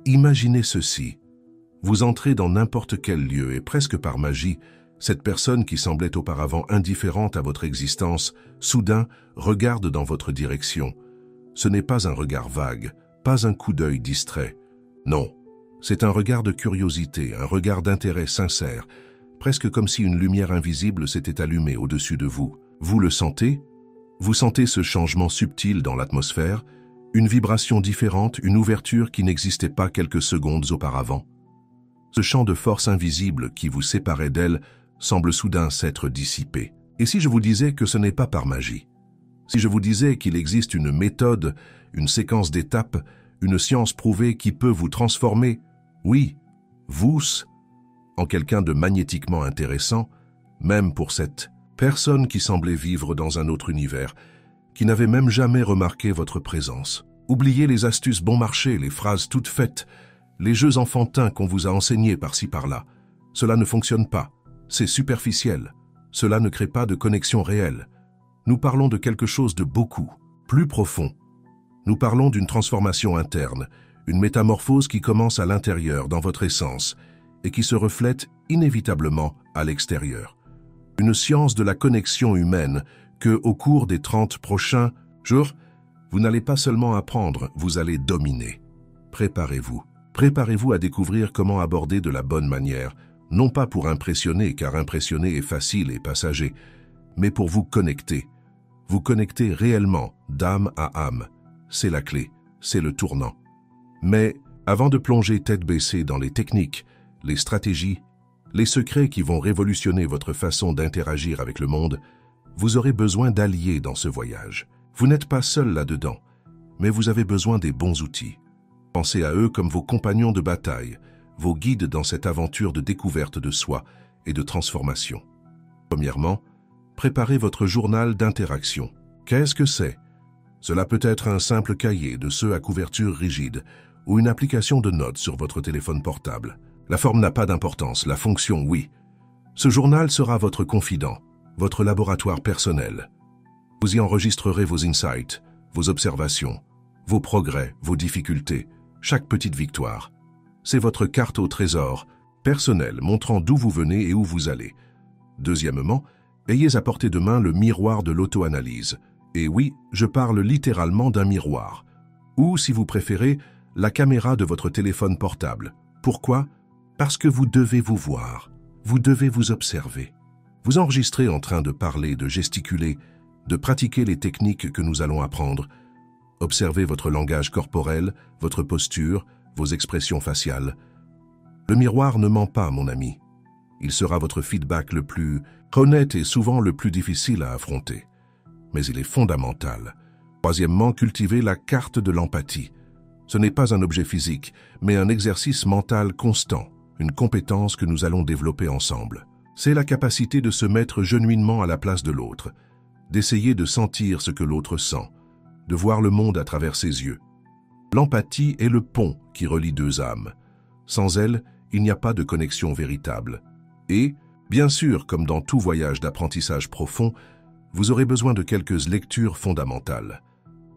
Imaginez ceci. Vous entrez dans n'importe quel lieu et presque par magie, cette personne qui semblait auparavant indifférente à votre existence, soudain regarde dans votre direction. Ce n'est pas un regard vague, pas un coup d'œil distrait. Non, c'est un regard de curiosité, un regard d'intérêt sincère, presque comme si une lumière invisible s'était allumée au-dessus de vous. Vous le sentez? Vous sentez ce changement subtil dans l'atmosphère, une vibration différente, une ouverture qui n'existait pas quelques secondes auparavant. Ce champ de force invisible qui vous séparait d'elle semble soudain s'être dissipé. Et si je vous disais que ce n'est pas par magie? Si je vous disais qu'il existe une méthode, une séquence d'étapes, une science prouvée qui peut vous transformer, oui, vous, en quelqu'un de magnétiquement intéressant, même pour cette personne qui semblait vivre dans un autre univers, qui n'avait même jamais remarqué votre présence. Oubliez les astuces bon marché, les phrases toutes faites, les jeux enfantins qu'on vous a enseignés par-ci par-là. Cela ne fonctionne pas, c'est superficiel, cela ne crée pas de connexion réelle. Nous parlons de quelque chose de beaucoup, plus profond. Nous parlons d'une transformation interne, une métamorphose qui commence à l'intérieur, dans votre essence, et qui se reflète inévitablement à l'extérieur. Une science de la connexion humaine que, au cours des 30 prochains jours, vous n'allez pas seulement apprendre, vous allez dominer. Préparez-vous. Préparez-vous à découvrir comment aborder de la bonne manière, non pas pour impressionner, car impressionner est facile et passager, mais pour vous connecter. Vous connecter réellement, d'âme à âme. C'est la clé, c'est le tournant. Mais avant de plonger tête baissée dans les techniques, les stratégies, les secrets qui vont révolutionner votre façon d'interagir avec le monde, vous aurez besoin d'alliés dans ce voyage. Vous n'êtes pas seul là-dedans, mais vous avez besoin des bons outils. Pensez à eux comme vos compagnons de bataille, vos guides dans cette aventure de découverte de soi et de transformation. Premièrement, préparez votre journal d'interaction. Qu'est-ce que c'est? Cela peut être un simple cahier de ceux à couverture rigide ou une application de notes sur votre téléphone portable. La forme n'a pas d'importance, la fonction, oui. Ce journal sera votre confident, votre laboratoire personnel. Vous y enregistrerez vos insights, vos observations, vos progrès, vos difficultés, chaque petite victoire. C'est votre carte au trésor, personnelle, montrant d'où vous venez et où vous allez. Deuxièmement, ayez à portée de main le miroir de l'auto-analyse. Et oui, je parle littéralement d'un miroir. Ou, si vous préférez, la caméra de votre téléphone portable. Pourquoi? Parce que vous devez vous voir, vous devez vous observer. Vous enregistrez en train de parler, de gesticuler, de pratiquer les techniques que nous allons apprendre. Observez votre langage corporel, votre posture, vos expressions faciales. Le miroir ne ment pas, mon ami. Il sera votre feedback le plus honnête et souvent le plus difficile à affronter. Mais il est fondamental. Troisièmement, cultivez la carte de l'empathie. Ce n'est pas un objet physique, mais un exercice mental constant, une compétence que nous allons développer ensemble. C'est la capacité de se mettre genuinement à la place de l'autre, d'essayer de sentir ce que l'autre sent, de voir le monde à travers ses yeux. L'empathie est le pont qui relie deux âmes. Sans elle, il n'y a pas de connexion véritable. Et, bien sûr, comme dans tout voyage d'apprentissage profond, vous aurez besoin de quelques lectures fondamentales.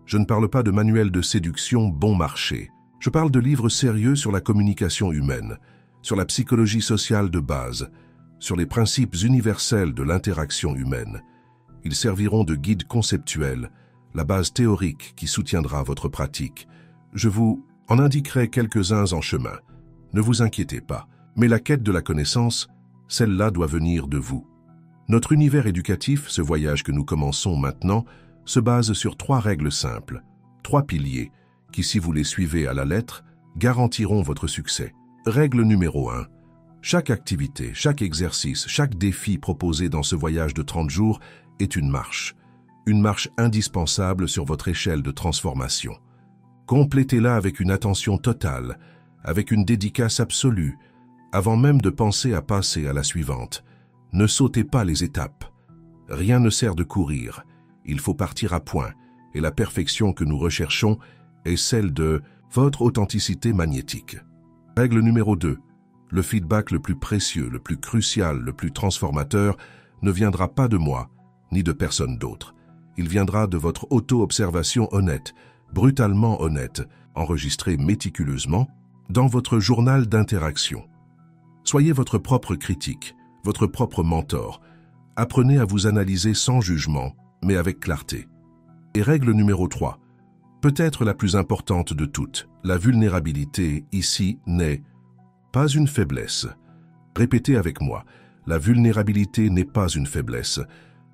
Je ne parle pas de manuels de séduction bon marché. Je parle de livres sérieux sur la communication humaine, sur la psychologie sociale de base, sur les principes universels de l'interaction humaine. Ils serviront de guide conceptuel, la base théorique qui soutiendra votre pratique. Je vous en indiquerai quelques-uns en chemin. Ne vous inquiétez pas, mais la quête de la connaissance, celle-là doit venir de vous. Notre univers éducatif, ce voyage que nous commençons maintenant, se base sur 3 règles simples, 3 piliers, qui, si vous les suivez à la lettre, garantiront votre succès. Règle numéro 1. Chaque activité, chaque exercice, chaque défi proposé dans ce voyage de 30 jours est une marche indispensable sur votre échelle de transformation. Complétez-la avec une attention totale, avec une dédicace absolue, avant même de penser à passer à la suivante. Ne sautez pas les étapes. Rien ne sert de courir. Il faut partir à point, et la perfection que nous recherchons est celle de votre authenticité magnétique. Règle numéro 2. Le feedback le plus précieux, le plus crucial, le plus transformateur ne viendra pas de moi, ni de personne d'autre. Il viendra de votre auto-observation honnête, brutalement honnête, enregistrée méticuleusement, dans votre journal d'interaction. Soyez votre propre critique, votre propre mentor. Apprenez à vous analyser sans jugement, mais avec clarté. Et règle numéro 3, peut-être la plus importante de toutes, la vulnérabilité ici n'est pas une faiblesse. Répétez avec moi, la vulnérabilité n'est pas une faiblesse.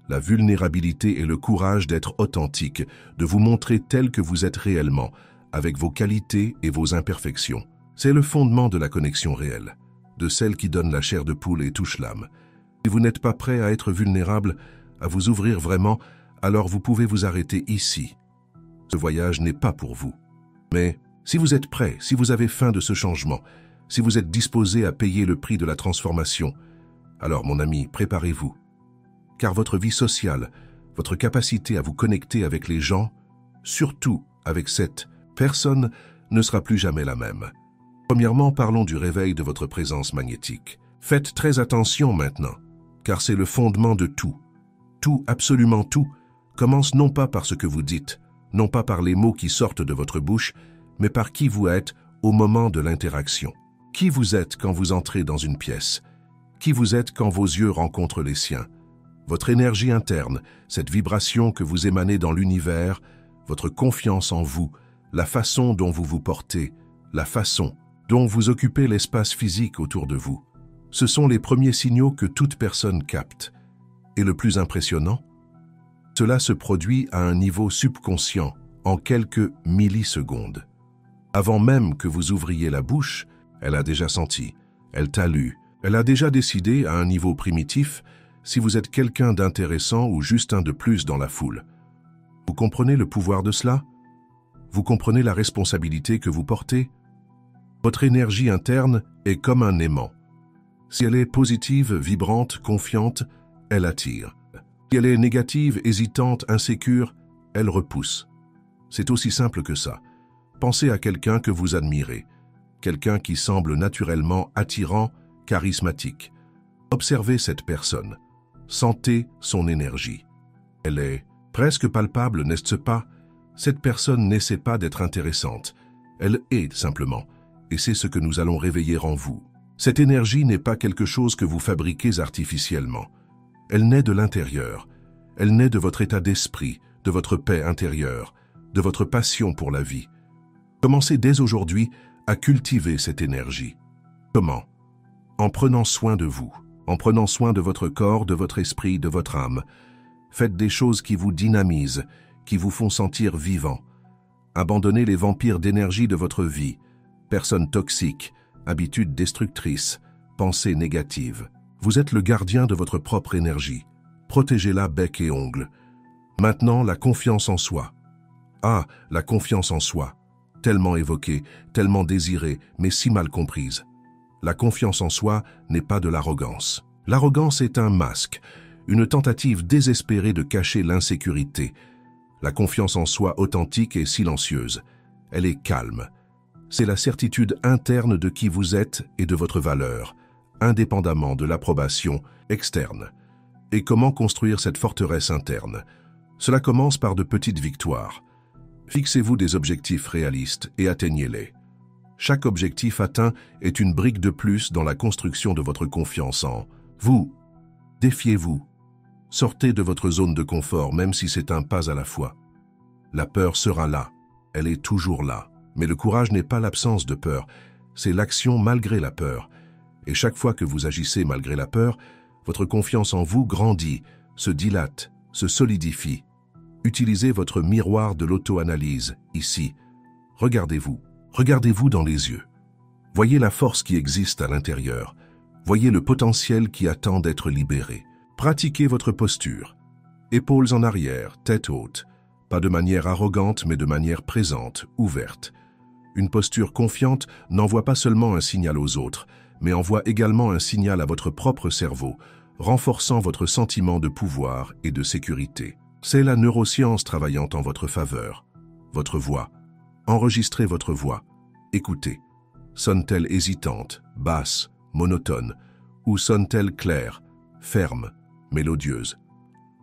La vulnérabilité est le courage d'être authentique, de vous montrer tel que vous êtes réellement, avec vos qualités et vos imperfections. C'est le fondement de la connexion réelle, de celle qui donne la chair de poule et touche l'âme. Si vous n'êtes pas prêt à être vulnérable, à vous ouvrir vraiment, alors vous pouvez vous arrêter ici. Ce voyage n'est pas pour vous. Mais si vous êtes prêt, si vous avez faim de ce changement, si vous êtes disposé à payer le prix de la transformation, alors mon ami, préparez-vous. Car votre vie sociale, votre capacité à vous connecter avec les gens, surtout avec cette personne, ne sera plus jamais la même. Premièrement, parlons du réveil de votre présence magnétique. Faites très attention maintenant, car c'est le fondement de tout. Tout, absolument tout, commence non pas par ce que vous dites, non pas par les mots qui sortent de votre bouche, mais par qui vous êtes au moment de l'interaction. Qui vous êtes quand vous entrez dans une pièce? Qui vous êtes quand vos yeux rencontrent les siens? Votre énergie interne, cette vibration que vous émanez dans l'univers, votre confiance en vous, la façon dont vous vous portez, la façon dont vous occupez l'espace physique autour de vous. Ce sont les premiers signaux que toute personne capte. Et le plus impressionnant, cela se produit à un niveau subconscient, en quelques millisecondes. Avant même que vous ouvriez la bouche, elle a déjà senti, elle t'a lu, elle a déjà décidé à un niveau primitif si vous êtes quelqu'un d'intéressant ou juste un de plus dans la foule. Vous comprenez le pouvoir de cela? Vous comprenez la responsabilité que vous portez? Votre énergie interne est comme un aimant. Si elle est positive, vibrante, confiante, elle attire. Si elle est négative, hésitante, insécure, elle repousse. C'est aussi simple que ça. Pensez à quelqu'un que vous admirez, quelqu'un qui semble naturellement attirant, charismatique. Observez cette personne. Sentez son énergie. Elle est presque palpable, n'est-ce pas? Cette personne n'essaie pas d'être intéressante. Elle est simplement, et c'est ce que nous allons réveiller en vous. Cette énergie n'est pas quelque chose que vous fabriquez artificiellement. Elle naît de l'intérieur. Elle naît de votre état d'esprit, de votre paix intérieure, de votre passion pour la vie. Commencez dès aujourd'hui à cultiver cette énergie. Comment? En prenant soin de vous, en prenant soin de votre corps, de votre esprit, de votre âme. Faites des choses qui vous dynamisent, qui vous font sentir vivant. Abandonnez les vampires d'énergie de votre vie, personnes toxiques, habitudes destructrices, pensées négatives. Vous êtes le gardien de votre propre énergie. Protégez-la bec et ongles. Maintenant, la confiance en soi. Ah, la confiance en soi. Tellement évoquée, tellement désirée, mais si mal comprise. La confiance en soi n'est pas de l'arrogance. L'arrogance est un masque, une tentative désespérée de cacher l'insécurité. La confiance en soi authentique et silencieuse. Elle est calme. C'est la certitude interne de qui vous êtes et de votre valeur, indépendamment de l'approbation externe. Et comment construire cette forteresse interne? Cela commence par de petites victoires. Fixez-vous des objectifs réalistes et atteignez-les. Chaque objectif atteint est une brique de plus dans la construction de votre confiance en vous. Défiez-vous. Sortez de votre zone de confort, même si c'est un pas à la fois. La peur sera là. Elle est toujours là. Mais le courage n'est pas l'absence de peur. C'est l'action malgré la peur. Et chaque fois que vous agissez malgré la peur, votre confiance en vous grandit, se dilate, se solidifie. Utilisez votre miroir de l'auto-analyse, ici. Regardez-vous. Regardez-vous dans les yeux. Voyez la force qui existe à l'intérieur. Voyez le potentiel qui attend d'être libéré. Pratiquez votre posture. Épaules en arrière, tête haute. Pas de manière arrogante, mais de manière présente, ouverte. Une posture confiante n'envoie pas seulement un signal aux autres, mais envoie également un signal à votre propre cerveau, renforçant votre sentiment de pouvoir et de sécurité. C'est la neuroscience travaillant en votre faveur. Votre voix. Enregistrez votre voix. Écoutez. Sonne-t-elle hésitante, basse, monotone, ou sonne-t-elle claire, ferme, mélodieuse?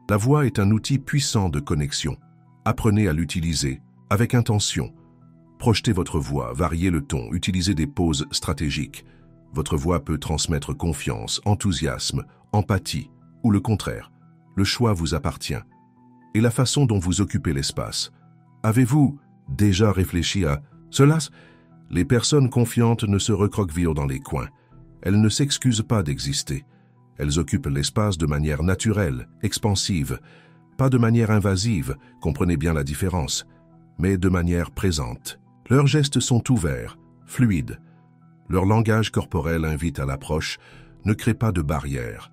La voix est un outil puissant de connexion. Apprenez à l'utiliser avec intention. Projetez votre voix, variez le ton, utilisez des pauses stratégiques. Votre voix peut transmettre confiance, enthousiasme, empathie, ou le contraire. Le choix vous appartient. Et la façon dont vous occupez l'espace. Avez-vous déjà réfléchi à cela? Les personnes confiantes ne se recroquevillent dans les coins. Elles ne s'excusent pas d'exister. Elles occupent l'espace de manière naturelle, expansive, pas de manière invasive, comprenez bien la différence, mais de manière présente. Leurs gestes sont ouverts, fluides. Leur langage corporel invite à l'approche, ne crée pas de barrière.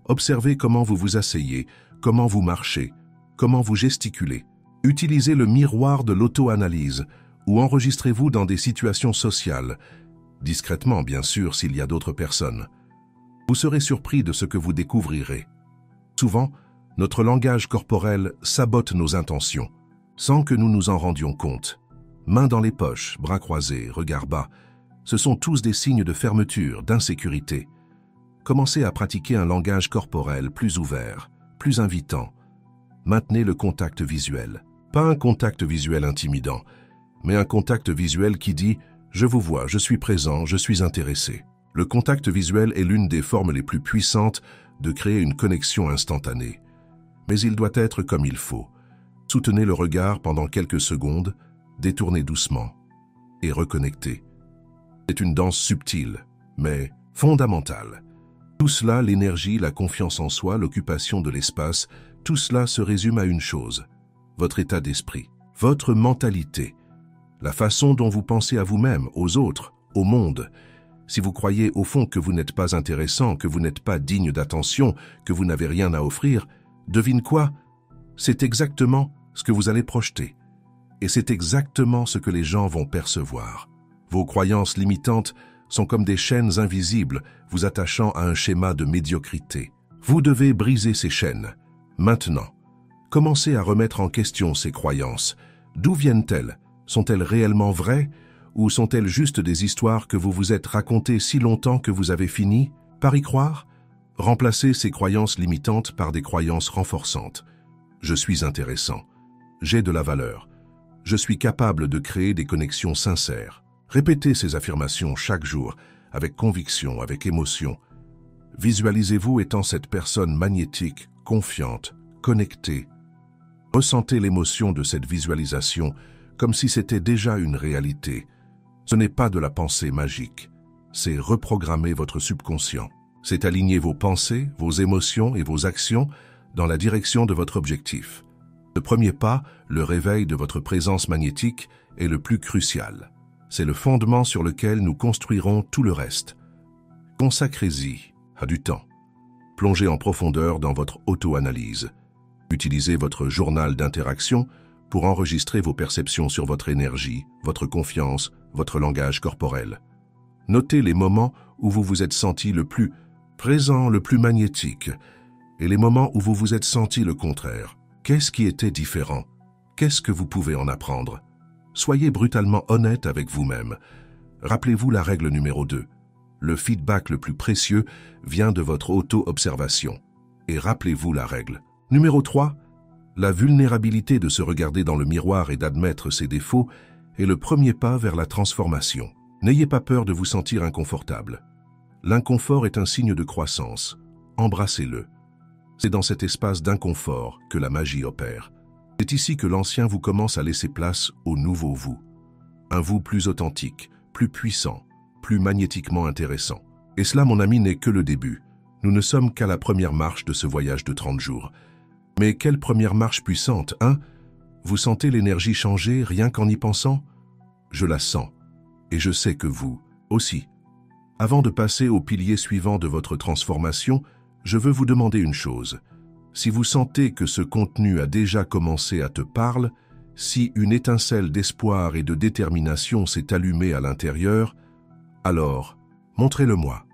Observez comment vous vous asseyez, comment vous marchez, comment vous gesticulez. Utilisez le miroir de l'auto-analyse ou enregistrez-vous dans des situations sociales, discrètement bien sûr s'il y a d'autres personnes. Vous serez surpris de ce que vous découvrirez. Souvent, notre langage corporel sabote nos intentions, sans que nous nous en rendions compte. Mains dans les poches, bras croisés, regard bas, ce sont tous des signes de fermeture, d'insécurité. Commencez à pratiquer un langage corporel plus ouvert, plus invitant. Maintenez le contact visuel. Pas un contact visuel intimidant, mais un contact visuel qui dit « je vous vois, je suis présent, je suis intéressé ». Le contact visuel est l'une des formes les plus puissantes de créer une connexion instantanée. Mais il doit être comme il faut. Soutenez le regard pendant quelques secondes, détournez doucement et reconnectez. C'est une danse subtile, mais fondamentale. Tout cela, l'énergie, la confiance en soi, l'occupation de l'espace, tout cela se résume à une chose, votre état d'esprit, votre mentalité, la façon dont vous pensez à vous-même, aux autres, au monde. Si vous croyez au fond que vous n'êtes pas intéressant, que vous n'êtes pas digne d'attention, que vous n'avez rien à offrir, devine quoi? C'est exactement ce que vous allez projeter. Et c'est exactement ce que les gens vont percevoir. Vos croyances limitantes sont comme des chaînes invisibles vous attachant à un schéma de médiocrité. Vous devez briser ces chaînes. Maintenant, commencez à remettre en question ces croyances. D'où viennent-elles? Sont-elles réellement vraies? Ou sont-elles juste des histoires que vous vous êtes racontées si longtemps que vous avez fini par y croire? Remplacez ces croyances limitantes par des croyances renforçantes. Je suis intéressant. J'ai de la valeur. Je suis capable de créer des connexions sincères. Répétez ces affirmations chaque jour, avec conviction, avec émotion. Visualisez-vous étant cette personne magnétique, confiante, connectée. Ressentez l'émotion de cette visualisation comme si c'était déjà une réalité. Ce n'est pas de la pensée magique, c'est reprogrammer votre subconscient. C'est aligner vos pensées, vos émotions et vos actions dans la direction de votre objectif. Le premier pas, le réveil de votre présence magnétique, est le plus crucial. C'est le fondement sur lequel nous construirons tout le reste. Consacrez-y à du temps. Plongez en profondeur dans votre auto-analyse. Utilisez votre journal d'interaction pour enregistrer vos perceptions sur votre énergie, votre confiance, votre langage corporel. Notez les moments où vous vous êtes senti le plus présent, le plus magnétique, et les moments où vous vous êtes senti le contraire. Qu'est-ce qui était différent? Qu'est-ce que vous pouvez en apprendre? Soyez brutalement honnête avec vous-même. Rappelez-vous la règle numéro 2. Le feedback le plus précieux vient de votre auto-observation. Et rappelez-vous la règle. Numéro 3. La vulnérabilité de se regarder dans le miroir et d'admettre ses défauts est le premier pas vers la transformation. N'ayez pas peur de vous sentir inconfortable. L'inconfort est un signe de croissance. Embrassez-le. C'est dans cet espace d'inconfort que la magie opère. C'est ici que l'ancien vous commence à laisser place au nouveau vous. Un vous plus authentique, plus puissant, plus magnétiquement intéressant. Et cela, mon ami, n'est que le début. Nous ne sommes qu'à la première marche de ce voyage de 30 jours. Mais quelle première marche puissante, hein? Vous sentez l'énergie changer rien qu'en y pensant? Je la sens. Et je sais que vous aussi. Avant de passer au pilier suivant de votre transformation, je veux vous demander une chose. Si vous sentez que ce contenu a déjà commencé à te parler, si une étincelle d'espoir et de détermination s'est allumée à l'intérieur, alors, montrez-le-moi.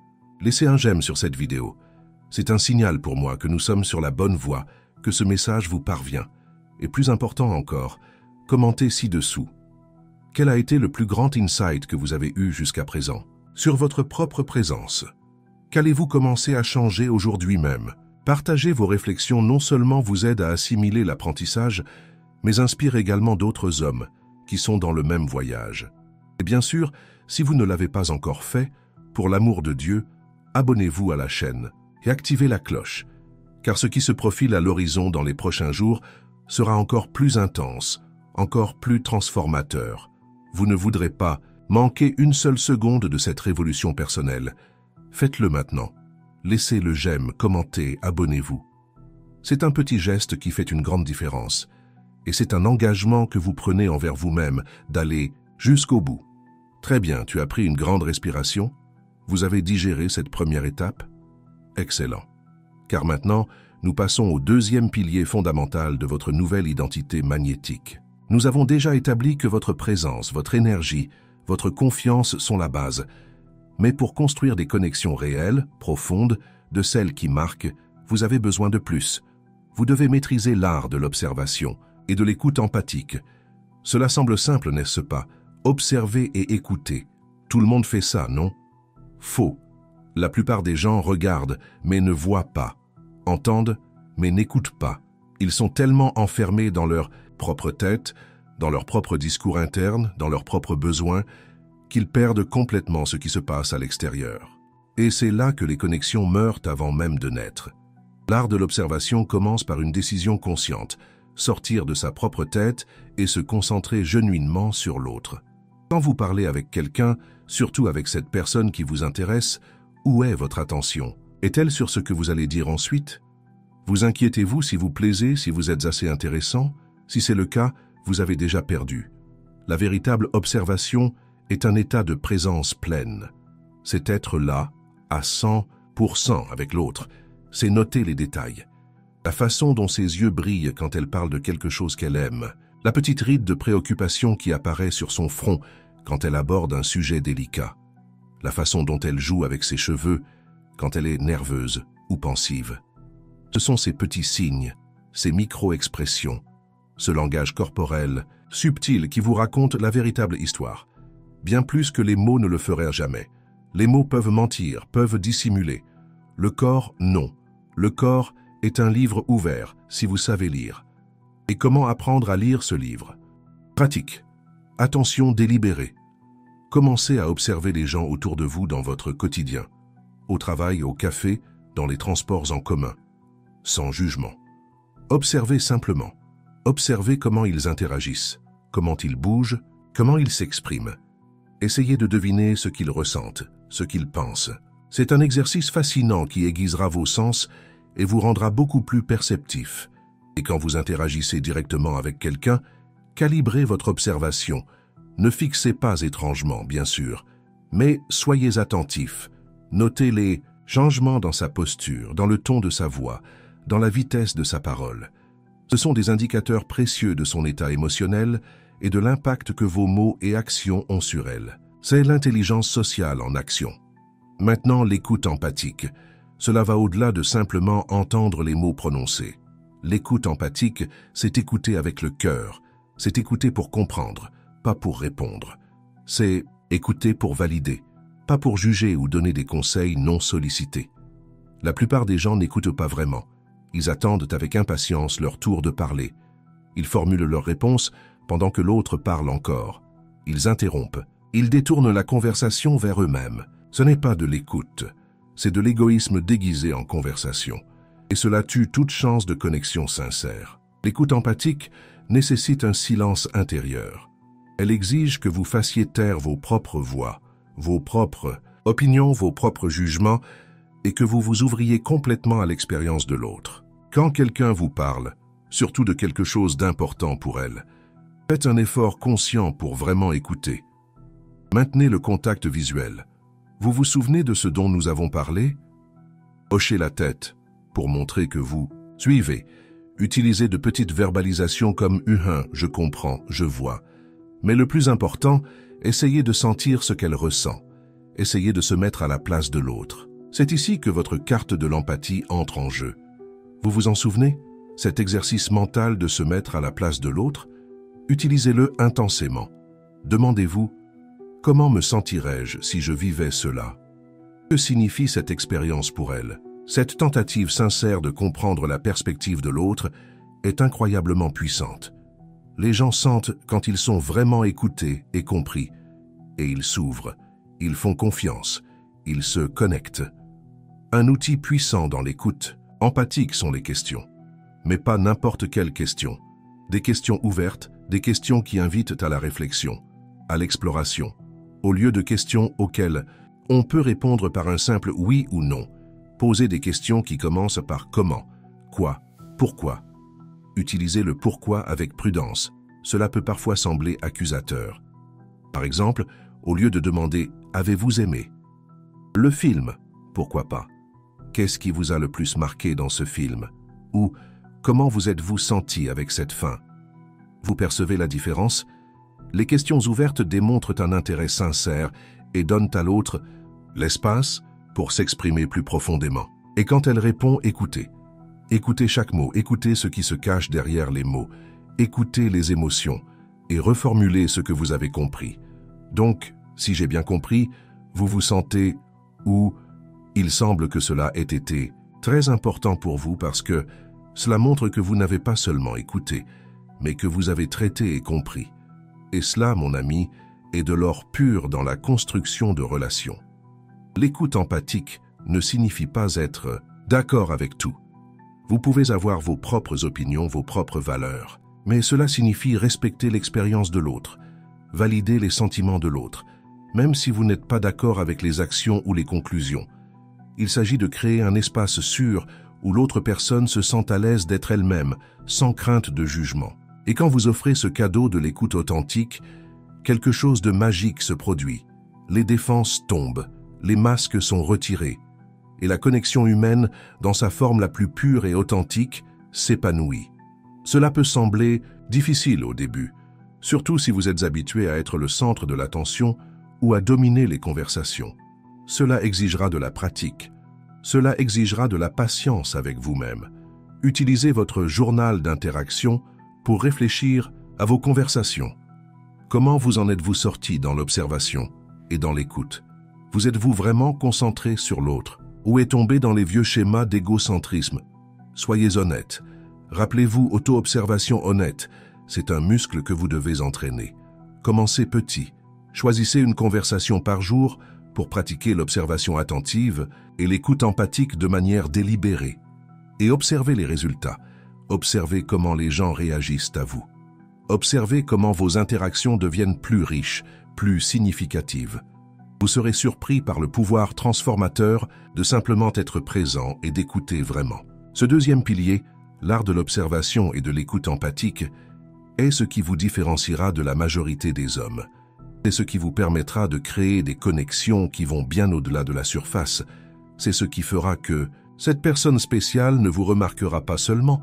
Laissez un j'aime sur cette vidéo. C'est un signal pour moi que nous sommes sur la bonne voie, que ce message vous parvient. Et plus important encore, commentez ci-dessous. Quel a été le plus grand insight que vous avez eu jusqu'à présent? Sur votre propre présence. Qu'allez-vous commencer à changer aujourd'hui même? Partager vos réflexions non seulement vous aide à assimiler l'apprentissage, mais inspire également d'autres hommes, qui sont dans le même voyage. Et bien sûr, si vous ne l'avez pas encore fait, pour l'amour de Dieu, abonnez-vous à la chaîne et activez la cloche, car ce qui se profile à l'horizon dans les prochains jours sera encore plus intense, encore plus transformateur. Vous ne voudrez pas manquer une seule seconde de cette révolution personnelle. Faites-le maintenant. Laissez le j'aime, commentez, abonnez-vous. C'est un petit geste qui fait une grande différence. Et c'est un engagement que vous prenez envers vous-même d'aller jusqu'au bout. Très bien, tu as pris une grande respiration. Vous avez digéré cette première étape? Excellent. Car maintenant, nous passons au deuxième pilier fondamental de votre nouvelle identité magnétique. Nous avons déjà établi que votre présence, votre énergie, votre confiance sont la base. Mais pour construire des connexions réelles, profondes, de celles qui marquent, vous avez besoin de plus. Vous devez maîtriser l'art de l'observation et de l'écoute empathique. Cela semble simple, n'est-ce pas? Observer et écouter. Tout le monde fait ça, non? Faux. La plupart des gens regardent, mais ne voient pas. Entendent, mais n'écoutent pas. Ils sont tellement enfermés dans leur propre tête, dans leur propre discours interne, dans leurs propres besoins, qu'ils perdent complètement ce qui se passe à l'extérieur. Et c'est là que les connexions meurent avant même de naître. L'art de l'observation commence par une décision consciente, sortir de sa propre tête et se concentrer genuinement sur l'autre. Quand vous parlez avec quelqu'un, surtout avec cette personne qui vous intéresse, où est votre attention? Est-elle sur ce que vous allez dire ensuite? Vous inquiétez-vous si vous plaisez, si vous êtes assez intéressant? Si c'est le cas, vous avez déjà perdu. La véritable observation est un état de présence pleine. C'est être là, à 100% avec l'autre. C'est noter les détails. La façon dont ses yeux brillent quand elle parle de quelque chose qu'elle aime. La petite ride de préoccupation qui apparaît sur son front quand elle aborde un sujet délicat. La façon dont elle joue avec ses cheveux quand elle est nerveuse ou pensive. Ce sont ces petits signes, ces micro-expressions, ce langage corporel subtil qui vous raconte la véritable histoire. Bien plus que les mots ne le feraient jamais. Les mots peuvent mentir, peuvent dissimuler. Le corps, non. Le corps est un livre ouvert, si vous savez lire. Et comment apprendre à lire ce livre? Pratique. Attention délibérée. Commencez à observer les gens autour de vous dans votre quotidien. Au travail, au café, dans les transports en commun. Sans jugement. Observez simplement. Observez comment ils interagissent, comment ils bougent, comment ils s'expriment. Essayez de deviner ce qu'ils ressentent, ce qu'ils pensent. C'est un exercice fascinant qui aiguisera vos sens et vous rendra beaucoup plus perceptif. Et quand vous interagissez directement avec quelqu'un, calibrez votre observation. Ne fixez pas étrangement, bien sûr, mais soyez attentif. Notez les changements dans sa posture, dans le ton de sa voix, dans la vitesse de sa parole. Ce sont des indicateurs précieux de son état émotionnel et de l'impact que vos mots et actions ont sur elle. C'est l'intelligence sociale en action. Maintenant, l'écoute empathique. Cela va au-delà de simplement entendre les mots prononcés. L'écoute empathique, c'est écouter avec le cœur. C'est écouter pour comprendre, pas pour répondre. C'est écouter pour valider, pas pour juger ou donner des conseils non sollicités. La plupart des gens n'écoutent pas vraiment. Ils attendent avec impatience leur tour de parler. Ils formulent leurs réponses pendant que l'autre parle encore. Ils interrompent. Ils détournent la conversation vers eux-mêmes. Ce n'est pas de l'écoute, c'est de l'égoïsme déguisé en conversation. Et cela tue toute chance de connexion sincère. L'écoute empathique nécessite un silence intérieur. Elle exige que vous fassiez taire vos propres voix, vos propres opinions, vos propres jugements, et que vous vous ouvriez complètement à l'expérience de l'autre. Quand quelqu'un vous parle, surtout de quelque chose d'important pour elle, faites un effort conscient pour vraiment écouter. Maintenez le contact visuel. Vous vous souvenez de ce dont nous avons parlé? Hochez la tête pour montrer que vous suivez. Utilisez de petites verbalisations comme « je comprends, je vois ». Mais le plus important, essayez de sentir ce qu'elle ressent. Essayez de se mettre à la place de l'autre. C'est ici que votre carte de l'empathie entre en jeu. Vous vous en souvenez? Cet exercice mental de se mettre à la place de l'autre, utilisez-le intensément. Demandez-vous, comment me sentirais-je si je vivais cela? Que signifie cette expérience pour elle? Cette tentative sincère de comprendre la perspective de l'autre est incroyablement puissante. Les gens sentent quand ils sont vraiment écoutés et compris, et ils s'ouvrent, ils font confiance, ils se connectent. Un outil puissant dans l'écoute empathique sont les questions, mais pas n'importe quelles questions. Des questions ouvertes, des questions qui invitent à la réflexion, à l'exploration, au lieu de questions auxquelles on peut répondre par un simple oui ou non. Posez des questions qui commencent par comment, quoi, pourquoi. Utilisez le pourquoi avec prudence. Cela peut parfois sembler accusateur. Par exemple, au lieu de demander « Avez-vous aimé ?» Le film, pourquoi pas? Qu'est-ce qui vous a le plus marqué dans ce film? Ou comment vous êtes-vous senti avec cette fin? Vous percevez la différence? Les questions ouvertes démontrent un intérêt sincère et donnent à l'autre l'espace pour s'exprimer plus profondément. Et quand elle répond, écoutez. Écoutez chaque mot, écoutez ce qui se cache derrière les mots, écoutez les émotions et reformulez ce que vous avez compris. Donc, si j'ai bien compris, vous vous sentez ou il semble que cela ait été très important pour vous parce que cela montre que vous n'avez pas seulement écouté, mais que vous avez traité et compris. Et cela, mon ami, est de l'or pur dans la construction de relations. L'écoute empathique ne signifie pas être d'accord avec tout. Vous pouvez avoir vos propres opinions, vos propres valeurs, mais cela signifie respecter l'expérience de l'autre, valider les sentiments de l'autre, même si vous n'êtes pas d'accord avec les actions ou les conclusions. Il s'agit de créer un espace sûr où l'autre personne se sent à l'aise d'être elle-même, sans crainte de jugement. Et quand vous offrez ce cadeau de l'écoute authentique, quelque chose de magique se produit. Les défenses tombent, les masques sont retirés, et la connexion humaine, dans sa forme la plus pure et authentique, s'épanouit. Cela peut sembler difficile au début, surtout si vous êtes habitué à être le centre de l'attention ou à dominer les conversations. Cela exigera de la pratique. Cela exigera de la patience avec vous-même. Utilisez votre journal d'interaction pour réfléchir à vos conversations. Comment vous en êtes-vous sorti dans l'observation et dans l'écoute? Vous êtes-vous vraiment concentré sur l'autre ou est tombé dans les vieux schémas d'égocentrisme? Soyez honnête. Rappelez-vous, auto-observation honnête, c'est un muscle que vous devez entraîner. Commencez petit. Choisissez une conversation par jour pour pratiquer l'observation attentive et l'écoute empathique de manière délibérée. Et observez les résultats. Observez comment les gens réagissent à vous. Observez comment vos interactions deviennent plus riches, plus significatives. Vous serez surpris par le pouvoir transformateur de simplement être présent et d'écouter vraiment. Ce deuxième pilier, l'art de l'observation et de l'écoute empathique, est ce qui vous différenciera de la majorité des hommes. C'est ce qui vous permettra de créer des connexions qui vont bien au-delà de la surface. C'est ce qui fera que cette personne spéciale ne vous remarquera pas seulement,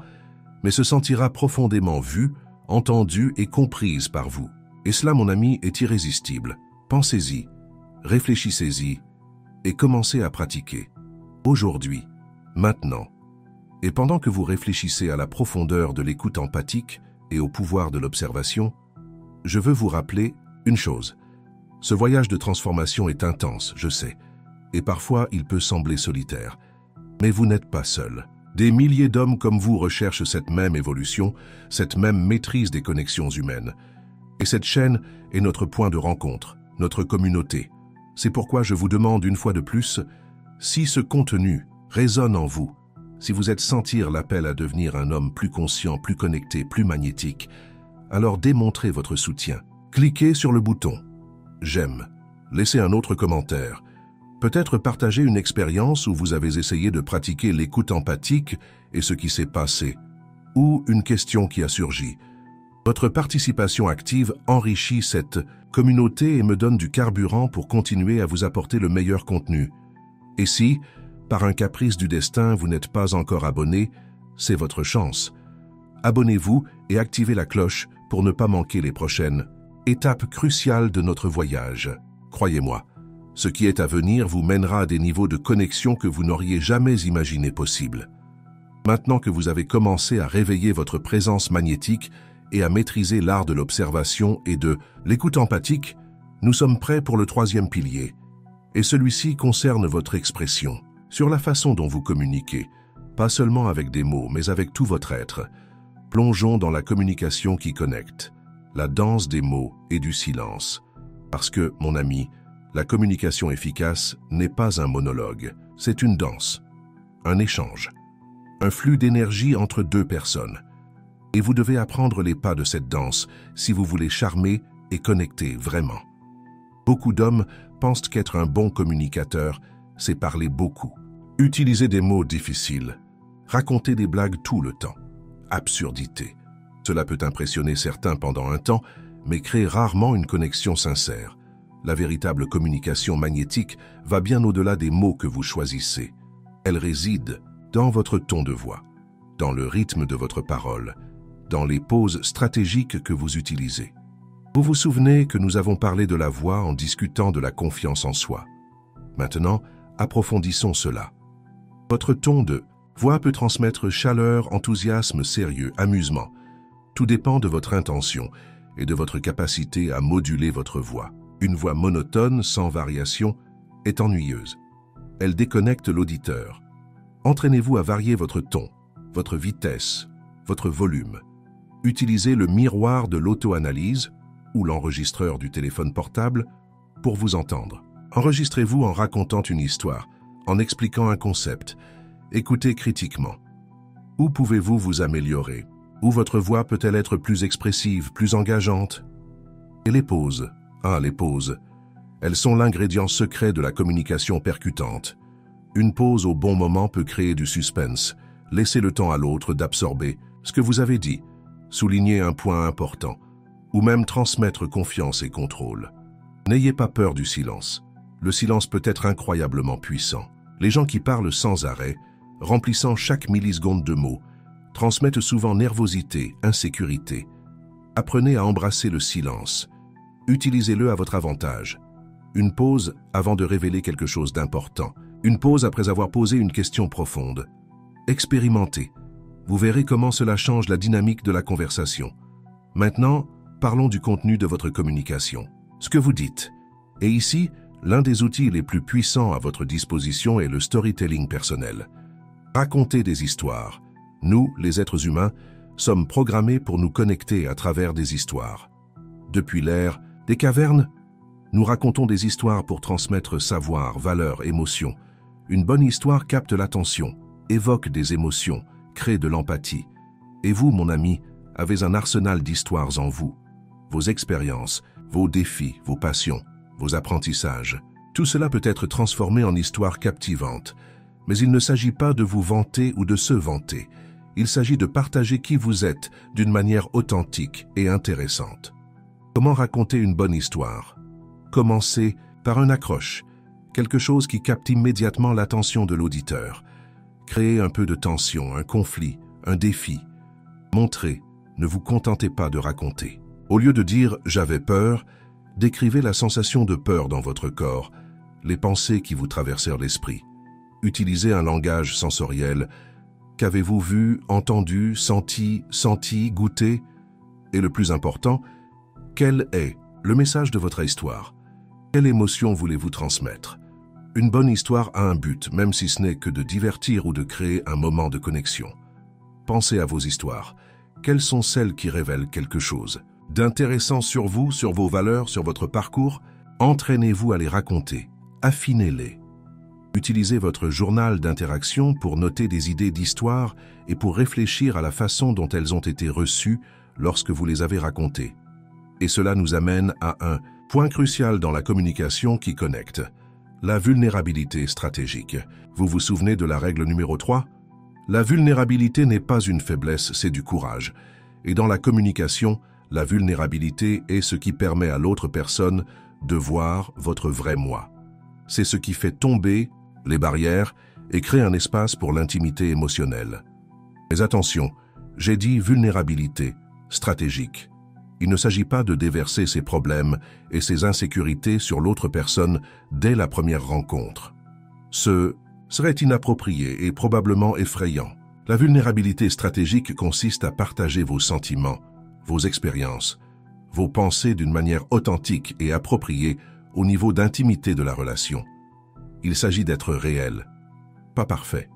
mais se sentira profondément vue, entendue et comprise par vous. Et cela, mon ami, est irrésistible. Pensez-y, réfléchissez-y et commencez à pratiquer. Aujourd'hui, maintenant. Et pendant que vous réfléchissez à la profondeur de l'écoute empathique et au pouvoir de l'observation, je veux vous rappeler une chose. Ce voyage de transformation est intense, je sais, et parfois il peut sembler solitaire. Mais vous n'êtes pas seul. Des milliers d'hommes comme vous recherchent cette même évolution, cette même maîtrise des connexions humaines. Et cette chaîne est notre point de rencontre, notre communauté. C'est pourquoi je vous demande une fois de plus, si ce contenu résonne en vous, si vous êtes sentir l'appel à devenir un homme plus conscient, plus connecté, plus magnétique, alors démontrez votre soutien. Cliquez sur le bouton « J'aime », laissez un autre commentaire. Peut-être partager une expérience où vous avez essayé de pratiquer l'écoute empathique et ce qui s'est passé, ou une question qui a surgi. Votre participation active enrichit cette communauté et me donne du carburant pour continuer à vous apporter le meilleur contenu. Et si, par un caprice du destin, vous n'êtes pas encore abonné, c'est votre chance. Abonnez-vous et activez la cloche pour ne pas manquer les prochaines étapes cruciales de notre voyage. Croyez-moi, ce qui est à venir vous mènera à des niveaux de connexion que vous n'auriez jamais imaginé possibles. Maintenant que vous avez commencé à réveiller votre présence magnétique et à maîtriser l'art de l'observation et de l'écoute empathique, nous sommes prêts pour le troisième pilier. Et celui-ci concerne votre expression, sur la façon dont vous communiquez, pas seulement avec des mots, mais avec tout votre être. Plongeons dans la communication qui connecte, la danse des mots et du silence. Parce que, mon ami, la communication efficace n'est pas un monologue, c'est une danse, un échange, un flux d'énergie entre deux personnes. Et vous devez apprendre les pas de cette danse si vous voulez charmer et connecter vraiment. Beaucoup d'hommes pensent qu'être un bon communicateur, c'est parler beaucoup, utiliser des mots difficiles, raconter des blagues tout le temps. Absurdité. Cela peut impressionner certains pendant un temps, mais crée rarement une connexion sincère. La véritable communication magnétique va bien au-delà des mots que vous choisissez. Elle réside dans votre ton de voix, dans le rythme de votre parole, dans les pauses stratégiques que vous utilisez. Vous vous souvenez que nous avons parlé de la voix en discutant de la confiance en soi. Maintenant, approfondissons cela. Votre ton de voix peut transmettre chaleur, enthousiasme, sérieux, amusement. Tout dépend de votre intention et de votre capacité à moduler votre voix. Une voix monotone, sans variation, est ennuyeuse. Elle déconnecte l'auditeur. Entraînez-vous à varier votre ton, votre vitesse, votre volume. Utilisez le miroir de l'auto-analyse ou l'enregistreur du téléphone portable pour vous entendre. Enregistrez-vous en racontant une histoire, en expliquant un concept. Écoutez critiquement. Où pouvez-vous vous améliorer? Où votre voix peut-elle être plus expressive, plus engageante? Et les pauses. Les pauses. Elles sont l'ingrédient secret de la communication percutante. Une pause au bon moment peut créer du suspense. Laissez le temps à l'autre d'absorber ce que vous avez dit, souligner un point important, ou même transmettre confiance et contrôle. N'ayez pas peur du silence. Le silence peut être incroyablement puissant. Les gens qui parlent sans arrêt, remplissant chaque milliseconde de mots, transmettent souvent nervosité, insécurité. Apprenez à embrasser le silence. Utilisez-le à votre avantage. Une pause avant de révéler quelque chose d'important. Une pause après avoir posé une question profonde. Expérimentez. Vous verrez comment cela change la dynamique de la conversation. Maintenant, parlons du contenu de votre communication. Ce que vous dites. Et ici, l'un des outils les plus puissants à votre disposition est le storytelling personnel. Racontez des histoires. Nous, les êtres humains, sommes programmés pour nous connecter à travers des histoires. Depuis l'ère des cavernes, nous racontons des histoires pour transmettre savoir, valeur, émotion. Une bonne histoire capte l'attention, évoque des émotions, crée de l'empathie. Et vous, mon ami, avez un arsenal d'histoires en vous. Vos expériences, vos défis, vos passions, vos apprentissages. Tout cela peut être transformé en histoires captivantes. Mais il ne s'agit pas de vous vanter ou de se vanter. Il s'agit de partager qui vous êtes d'une manière authentique et intéressante. Comment raconter une bonne histoire? Commencez par un accroche, quelque chose qui capte immédiatement l'attention de l'auditeur. Créez un peu de tension, un conflit, un défi. Montrez, ne vous contentez pas de raconter. Au lieu de dire « j'avais peur », décrivez la sensation de peur dans votre corps, les pensées qui vous traversèrent l'esprit. Utilisez un langage sensoriel. Qu'avez-vous vu, entendu, senti, goûté? Et le plus important, quel est le message de votre histoire? Quelle émotion voulez-vous transmettre? Une bonne histoire a un but, même si ce n'est que de divertir ou de créer un moment de connexion. Pensez à vos histoires. Quelles sont celles qui révèlent quelque chose d'intéressant sur vous, sur vos valeurs, sur votre parcours? Entraînez-vous à les raconter. Affinez-les. Utilisez votre journal d'interaction pour noter des idées d'histoire et pour réfléchir à la façon dont elles ont été reçues lorsque vous les avez racontées. Et cela nous amène à un point crucial dans la communication qui connecte. La vulnérabilité stratégique. Vous vous souvenez de la règle numéro 3? La vulnérabilité n'est pas une faiblesse, c'est du courage. Et dans la communication, la vulnérabilité est ce qui permet à l'autre personne de voir votre vrai moi. C'est ce qui fait tomber les barrières et crée un espace pour l'intimité émotionnelle. Mais attention, j'ai dit vulnérabilité stratégique. Il ne s'agit pas de déverser ses problèmes et ses insécurités sur l'autre personne dès la première rencontre. Ce serait inapproprié et probablement effrayant. La vulnérabilité stratégique consiste à partager vos sentiments, vos expériences, vos pensées d'une manière authentique et appropriée au niveau d'intimité de la relation. Il s'agit d'être réel, pas parfait.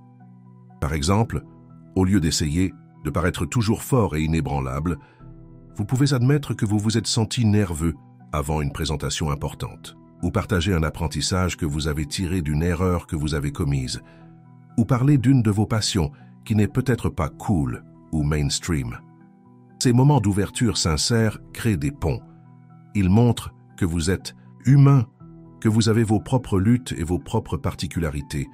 Par exemple, au lieu d'essayer de paraître toujours fort et inébranlable, vous pouvez admettre que vous vous êtes senti nerveux avant une présentation importante, ou partager un apprentissage que vous avez tiré d'une erreur que vous avez commise, ou parler d'une de vos passions qui n'est peut-être pas cool ou mainstream. Ces moments d'ouverture sincère créent des ponts. Ils montrent que vous êtes humain, que vous avez vos propres luttes et vos propres particularités,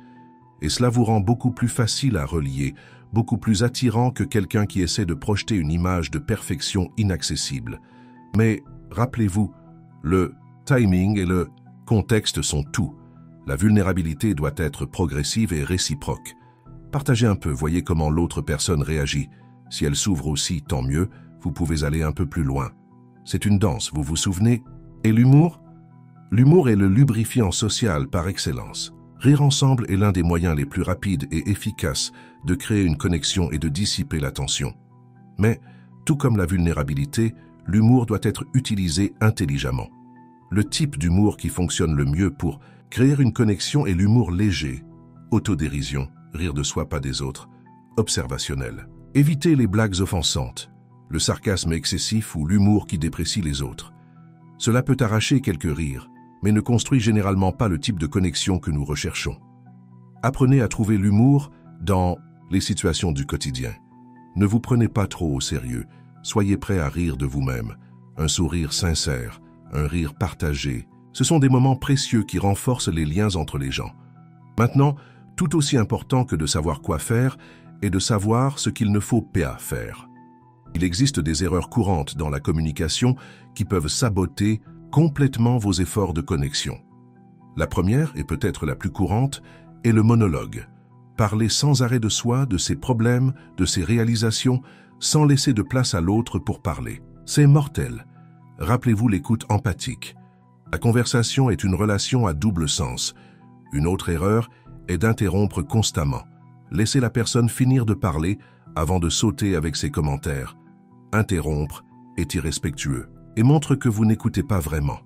et cela vous rend beaucoup plus facile à relier, beaucoup plus attirant que quelqu'un qui essaie de projeter une image de perfection inaccessible. Mais rappelez-vous, le timing et le contexte sont tout. La vulnérabilité doit être progressive et réciproque. Partagez un peu, voyez comment l'autre personne réagit. Si elle s'ouvre aussi, tant mieux, vous pouvez aller un peu plus loin. C'est une danse, vous vous souvenez? Et l'humour? L'humour est le lubrifiant social par excellence. Rire ensemble est l'un des moyens les plus rapides et efficaces de créer une connexion et de dissiper la tension. Mais, tout comme la vulnérabilité, l'humour doit être utilisé intelligemment. Le type d'humour qui fonctionne le mieux pour créer une connexion est l'humour léger, autodérision, rire de soi pas des autres, observationnel. Évitez les blagues offensantes, le sarcasme excessif ou l'humour qui déprécie les autres. Cela peut arracher quelques rires, mais ne construit généralement pas le type de connexion que nous recherchons. Apprenez à trouver l'humour dans les situations du quotidien. Ne vous prenez pas trop au sérieux, soyez prêt à rire de vous-même, un sourire sincère, un rire partagé. Ce sont des moments précieux qui renforcent les liens entre les gens. Maintenant, tout aussi important que de savoir quoi faire est de savoir ce qu'il ne faut pas faire. Il existe des erreurs courantes dans la communication qui peuvent saboter complètement vos efforts de connexion. La première, et peut-être la plus courante, est le monologue. Parler sans arrêt de soi, de ses problèmes, de ses réalisations, sans laisser de place à l'autre pour parler. C'est mortel. Rappelez-vous l'écoute empathique. La conversation est une relation à double sens. Une autre erreur est d'interrompre constamment. Laissez la personne finir de parler avant de sauter avec ses commentaires. Interrompre est irrespectueux et montre que vous n'écoutez pas vraiment.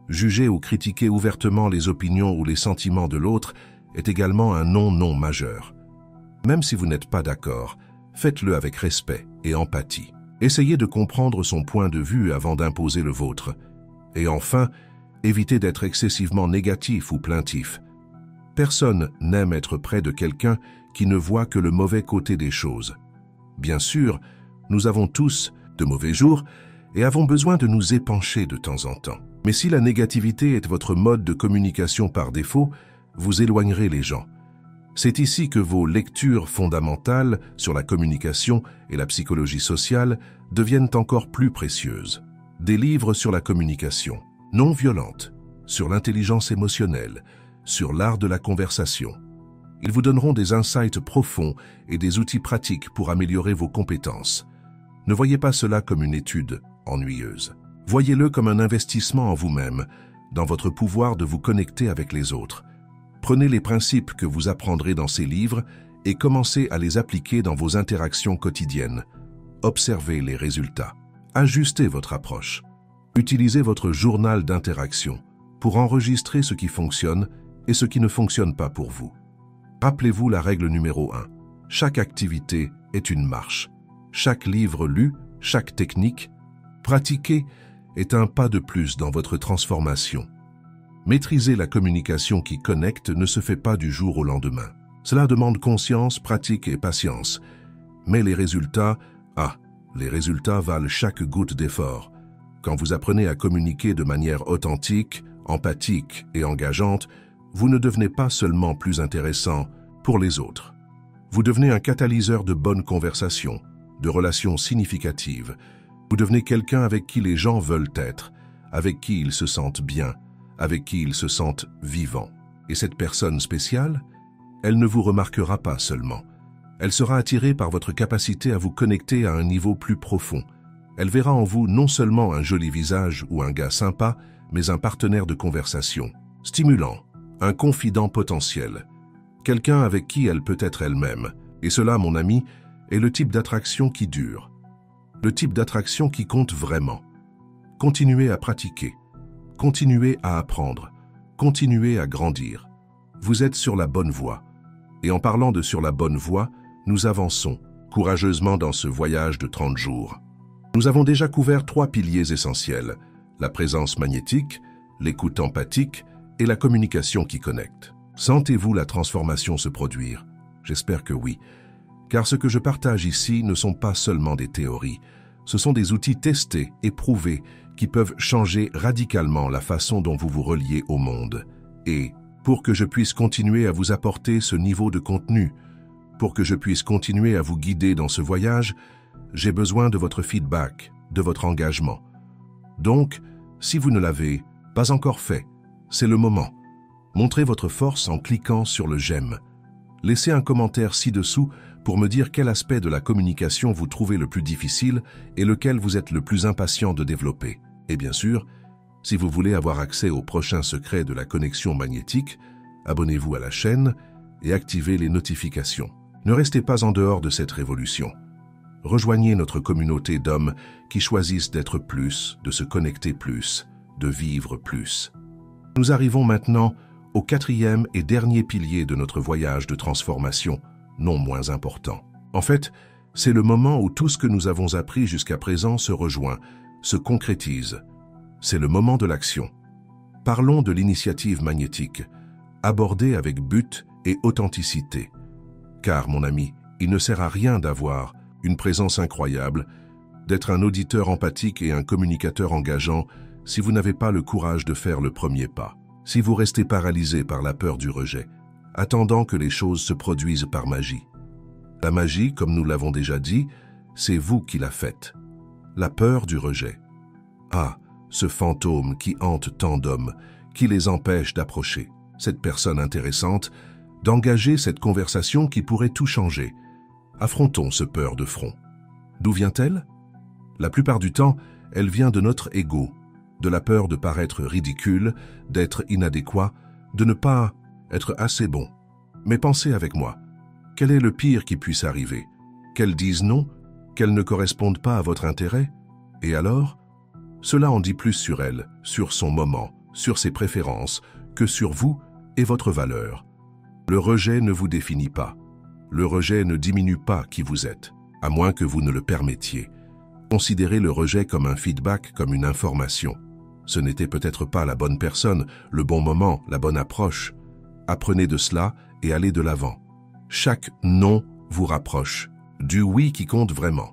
Juger ou critiquer ouvertement les opinions ou les sentiments de l'autre est également un non majeur. Même si vous n'êtes pas d'accord, faites-le avec respect et empathie. Essayez de comprendre son point de vue avant d'imposer le vôtre. Et enfin, évitez d'être excessivement négatif ou plaintif. Personne n'aime être près de quelqu'un qui ne voit que le mauvais côté des choses. Bien sûr, nous avons tous de mauvais jours et avons besoin de nous épancher de temps en temps. Mais si la négativité est votre mode de communication par défaut, vous éloignerez les gens. C'est ici que vos lectures fondamentales sur la communication et la psychologie sociale deviennent encore plus précieuses. Des livres sur la communication non violente, sur l'intelligence émotionnelle, sur l'art de la conversation. Ils vous donneront des insights profonds et des outils pratiques pour améliorer vos compétences. Ne voyez pas cela comme une étude ennuyeuse. Voyez-le comme un investissement en vous-même, dans votre pouvoir de vous connecter avec les autres. Prenez les principes que vous apprendrez dans ces livres et commencez à les appliquer dans vos interactions quotidiennes. Observez les résultats. Ajustez votre approche. Utilisez votre journal d'interaction pour enregistrer ce qui fonctionne et ce qui ne fonctionne pas pour vous. Rappelez-vous la règle numéro 1. Chaque activité est une marche. Chaque livre lu, chaque technique pratiquée est un pas de plus dans votre transformation. Maîtriser la communication qui connecte ne se fait pas du jour au lendemain. Cela demande conscience, pratique et patience. Mais les résultats valent chaque goutte d'effort. Quand vous apprenez à communiquer de manière authentique, empathique et engageante, vous ne devenez pas seulement plus intéressant pour les autres. Vous devenez un catalyseur de bonnes conversations, de relations significatives. Vous devenez quelqu'un avec qui les gens veulent être, avec qui ils se sentent bien, avec qui ils se sentent vivants. Et cette personne spéciale, elle ne vous remarquera pas seulement. Elle sera attirée par votre capacité à vous connecter à un niveau plus profond. Elle verra en vous non seulement un joli visage ou un gars sympa, mais un partenaire de conversation, stimulant, un confident potentiel, quelqu'un avec qui elle peut être elle-même. Et cela, mon ami, est le type d'attraction qui dure, le type d'attraction qui compte vraiment. Continuez à pratiquer, continuez à apprendre, continuez à grandir. Vous êtes sur la bonne voie. Et en parlant de sur la bonne voie, nous avançons courageusement dans ce voyage de 30 jours. Nous avons déjà couvert 3 piliers essentiels, la présence magnétique, l'écoute empathique et la communication qui connecte. Sentez-vous la transformation se produire? J'espère que oui, car ce que je partage ici ne sont pas seulement des théories, ce sont des outils testés et prouvés qui peuvent changer radicalement la façon dont vous vous reliez au monde. Et pour que je puisse continuer à vous apporter ce niveau de contenu, pour que je puisse continuer à vous guider dans ce voyage, j'ai besoin de votre feedback, de votre engagement. Donc, si vous ne l'avez pas encore fait, c'est le moment. Montrez votre force en cliquant sur le j'aime. Laissez un commentaire ci-dessous pour me dire quel aspect de la communication vous trouvez le plus difficile et lequel vous êtes le plus impatient de développer. Et bien sûr, si vous voulez avoir accès aux prochains secrets de la connexion magnétique, abonnez-vous à la chaîne et activez les notifications. Ne restez pas en dehors de cette révolution. Rejoignez notre communauté d'hommes qui choisissent d'être plus, de se connecter plus, de vivre plus. Nous arrivons maintenant au 4e et dernier pilier de notre voyage de transformation, non moins important. En fait, c'est le moment où tout ce que nous avons appris jusqu'à présent se rejoint, se concrétise. C'est le moment de l'action. Parlons de l'initiative magnétique, abordée avec but et authenticité. Car, mon ami, il ne sert à rien d'avoir une présence incroyable, d'être un auditeur empathique et un communicateur engageant si vous n'avez pas le courage de faire le premier pas. Si vous restez paralysé par la peur du rejet, attendant que les choses se produisent par magie. La magie, comme nous l'avons déjà dit, c'est vous qui la faites. La peur du rejet. Ah, ce fantôme qui hante tant d'hommes, qui les empêche d'approcher, cette personne intéressante, d'engager cette conversation qui pourrait tout changer. Affrontons ce peur de front. D'où vient-elle? La plupart du temps, elle vient de notre ego, de la peur de paraître ridicule, d'être inadéquat, de ne pas être assez bon. Mais pensez avec moi, quel est le pire qui puisse arriver? Qu'elle dise non? Qu'elle ne corresponde pas à votre intérêt? Et alors? Cela en dit plus sur elle, sur son moment, sur ses préférences, que sur vous et votre valeur. Le rejet ne vous définit pas. Le rejet ne diminue pas qui vous êtes, à moins que vous ne le permettiez. Considérez le rejet comme un feedback, comme une information. Ce n'était peut-être pas la bonne personne, le bon moment, la bonne approche. Apprenez de cela et allez de l'avant. Chaque non vous rapproche du oui qui compte vraiment.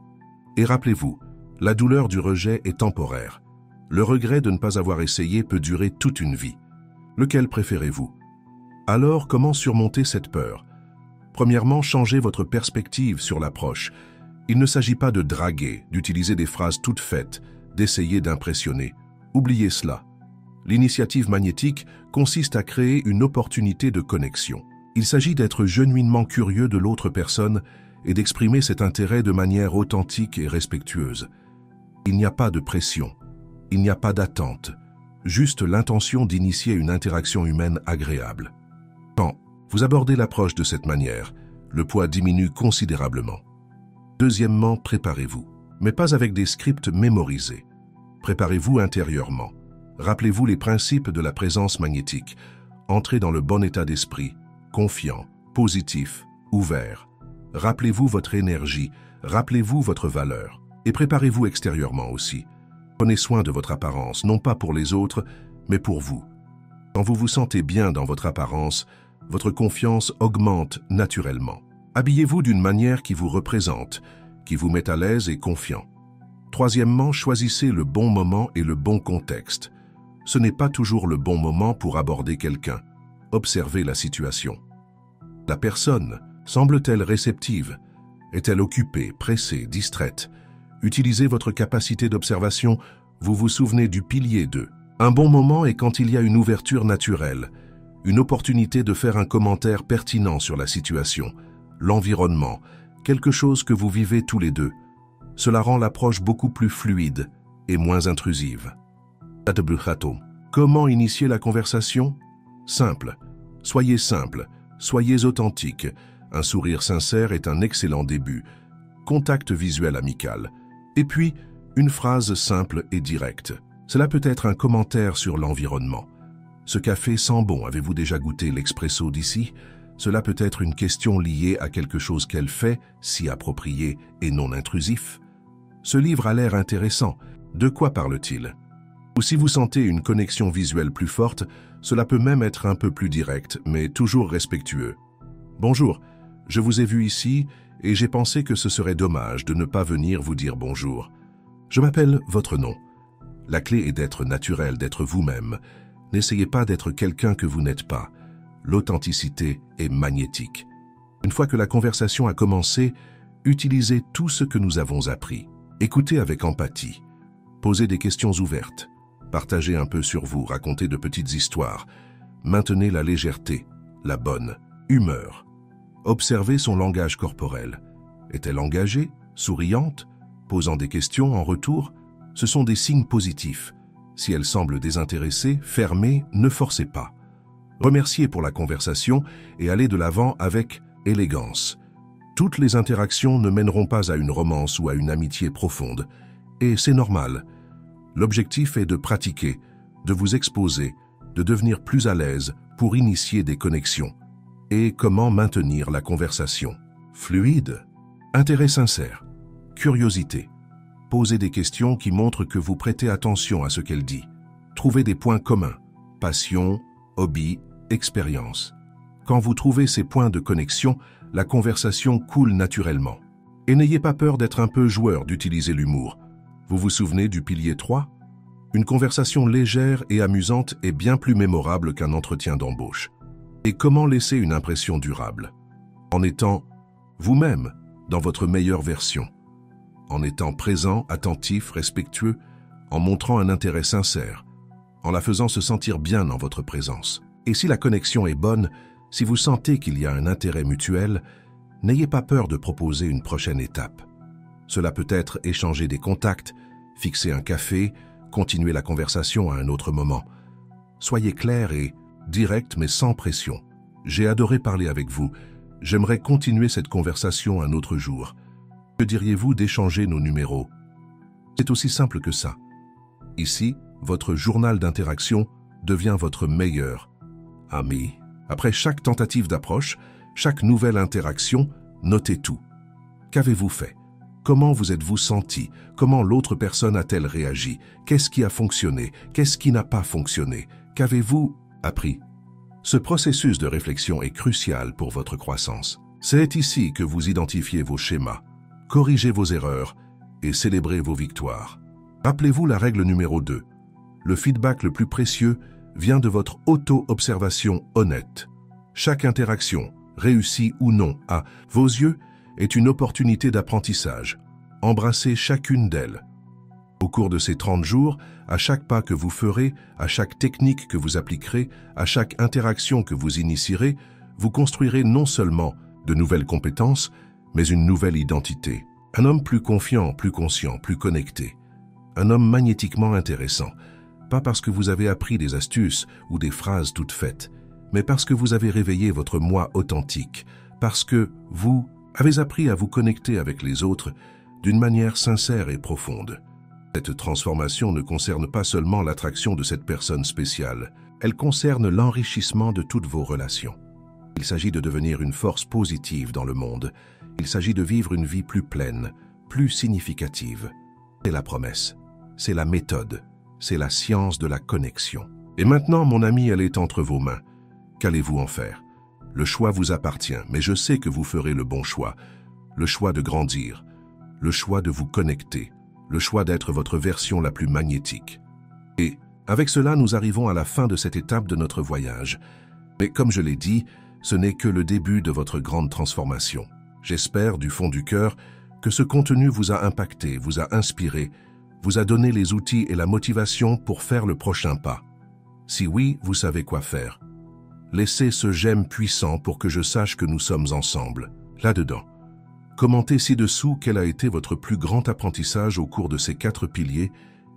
Et rappelez-vous, la douleur du rejet est temporaire. Le regret de ne pas avoir essayé peut durer toute une vie. Lequel préférez-vous? Alors, comment surmonter cette peur? Premièrement, changez votre perspective sur l'approche. Il ne s'agit pas de draguer, d'utiliser des phrases toutes faites, d'essayer d'impressionner. Oubliez cela. L'initiative magnétique consiste à créer une opportunité de connexion. Il s'agit d'être genuinement curieux de l'autre personne et d'exprimer cet intérêt de manière authentique et respectueuse. Il n'y a pas de pression, il n'y a pas d'attente, juste l'intention d'initier une interaction humaine agréable. Quand vous abordez l'approche de cette manière, le poids diminue considérablement. Deuxièmement, préparez-vous, mais pas avec des scripts mémorisés. Préparez-vous intérieurement. Rappelez-vous les principes de la présence magnétique. Entrez dans le bon état d'esprit, confiant, positif, ouvert. Rappelez-vous votre énergie, rappelez-vous votre valeur. Et préparez-vous extérieurement aussi. Prenez soin de votre apparence, non pas pour les autres, mais pour vous. Quand vous vous sentez bien dans votre apparence, votre confiance augmente naturellement. Habillez-vous d'une manière qui vous représente, qui vous met à l'aise et confiant. Troisièmement, choisissez le bon moment et le bon contexte. Ce n'est pas toujours le bon moment pour aborder quelqu'un. Observez la situation. La personne semble-t-elle réceptive? Est-elle occupée, pressée, distraite? Utilisez votre capacité d'observation. Vous vous souvenez du pilier 2. Un bon moment est quand il y a une ouverture naturelle, une opportunité de faire un commentaire pertinent sur la situation, l'environnement, quelque chose que vous vivez tous les deux. Cela rend l'approche beaucoup plus fluide et moins intrusive. Comment initier la conversation? Simple. Soyez authentique. Un sourire sincère est un excellent début. Contact visuel amical. Et puis, une phrase simple et directe. Cela peut être un commentaire sur l'environnement. Ce café sent bon, avez-vous déjà goûté l'expresso d'ici? Cela peut être une question liée à quelque chose qu'elle fait, si approprié et non intrusif. Ce livre a l'air intéressant. De quoi parle-t-il? Ou si vous sentez une connexion visuelle plus forte, cela peut même être un peu plus direct, mais toujours respectueux. Bonjour, je vous ai vu ici et j'ai pensé que ce serait dommage de ne pas venir vous dire bonjour. Je m'appelle votre nom. La clé est d'être naturel, d'être vous-même. N'essayez pas d'être quelqu'un que vous n'êtes pas. L'authenticité est magnétique. Une fois que la conversation a commencé, utilisez tout ce que nous avons appris. Écoutez avec empathie. Posez des questions ouvertes. Partagez un peu sur vous, racontez de petites histoires. Maintenez la légèreté, la bonne humeur. Observez son langage corporel. Est-elle engagée, souriante, posant des questions en retour? Ce sont des signes positifs. Si elle semble désintéressée, fermée, ne forcez pas. Remerciez pour la conversation et allez de l'avant avec élégance. Toutes les interactions ne mèneront pas à une romance ou à une amitié profonde. Et c'est normal. L'objectif est de pratiquer, de vous exposer, de devenir plus à l'aise pour initier des connexions. Et comment maintenir la conversation? Fluide, intérêt sincère, curiosité. Posez des questions qui montrent que vous prêtez attention à ce qu'elle dit. Trouvez des points communs, passion, hobby, expérience. Quand vous trouvez ces points de connexion, la conversation coule naturellement. Et n'ayez pas peur d'être un peu joueur, d'utiliser l'humour. Vous vous souvenez du pilier 3? Une conversation légère et amusante est bien plus mémorable qu'un entretien d'embauche. Et comment laisser une impression durable? En étant vous-même dans votre meilleure version. En étant présent, attentif, respectueux, en montrant un intérêt sincère, en la faisant se sentir bien dans votre présence. Et si la connexion est bonne, si vous sentez qu'il y a un intérêt mutuel, n'ayez pas peur de proposer une prochaine étape. Cela peut être échanger des contacts, fixer un café, continuer la conversation à un autre moment. Soyez clair et direct mais sans pression. J'ai adoré parler avec vous. J'aimerais continuer cette conversation un autre jour. Que diriez-vous d'échanger nos numéros? C'est aussi simple que ça. Ici, votre journal d'interaction devient votre meilleur ami. Après chaque tentative d'approche, chaque nouvelle interaction, notez tout. Qu'avez-vous fait? Comment vous êtes-vous senti? Comment l'autre personne a-t-elle réagi? Qu'est-ce qui a fonctionné? Qu'est-ce qui n'a pas fonctionné? Qu'avez-vous appris? Ce processus de réflexion est crucial pour votre croissance. C'est ici que vous identifiez vos schémas, corrigez vos erreurs et célébrez vos victoires. Rappelez-vous la règle numéro 2. Le feedback le plus précieux vient de votre auto-observation honnête. Chaque interaction, réussie ou non, à vos yeux, est une opportunité d'apprentissage. Embrassez chacune d'elles. Au cours de ces 30 jours, à chaque pas que vous ferez, à chaque technique que vous appliquerez, à chaque interaction que vous initierez, vous construirez non seulement de nouvelles compétences, mais une nouvelle identité. Un homme plus confiant, plus conscient, plus connecté. Un homme magnétiquement intéressant. Pas parce que vous avez appris des astuces ou des phrases toutes faites, mais parce que vous avez réveillé votre moi authentique, parce que vous avez appris à vous connecter avec les autres d'une manière sincère et profonde. Cette transformation ne concerne pas seulement l'attraction de cette personne spéciale, elle concerne l'enrichissement de toutes vos relations. Il s'agit de devenir une force positive dans le monde. Il s'agit de vivre une vie plus pleine, plus significative. C'est la promesse, c'est la méthode, c'est la science de la connexion. Et maintenant, mon ami, elle est entre vos mains. Qu'allez-vous en faire? Le choix vous appartient, mais je sais que vous ferez le bon choix. Le choix de grandir, le choix de vous connecter, le choix d'être votre version la plus magnétique. Et avec cela, nous arrivons à la fin de cette étape de notre voyage. Mais comme je l'ai dit, ce n'est que le début de votre grande transformation. J'espère du fond du cœur que ce contenu vous a impacté, vous a inspiré, vous a donné les outils et la motivation pour faire le prochain pas. Si oui, vous savez quoi faire. Laissez ce j'aime puissant pour que je sache que nous sommes ensemble, là-dedans. Commentez ci-dessous quel a été votre plus grand apprentissage au cours de ces 4 piliers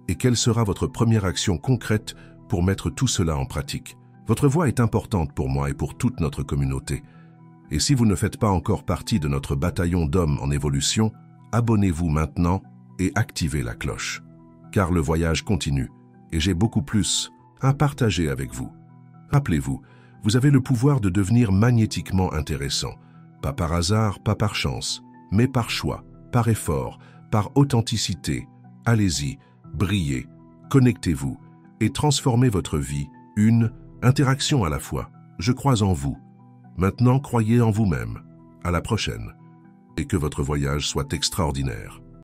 et quelle sera votre première action concrète pour mettre tout cela en pratique. Votre voix est importante pour moi et pour toute notre communauté. Et si vous ne faites pas encore partie de notre bataillon d'hommes en évolution, abonnez-vous maintenant et activez la cloche. Car le voyage continue et j'ai beaucoup plus à partager avec vous. Rappelez-vous, Vous avez le pouvoir de devenir magnétiquement intéressant. Pas par hasard, pas par chance, mais par choix, par effort, par authenticité. Allez-y, brillez, connectez-vous et transformez votre vie, une interaction à la fois. Je crois en vous. Maintenant, croyez en vous-même. À la prochaine. Et que votre voyage soit extraordinaire.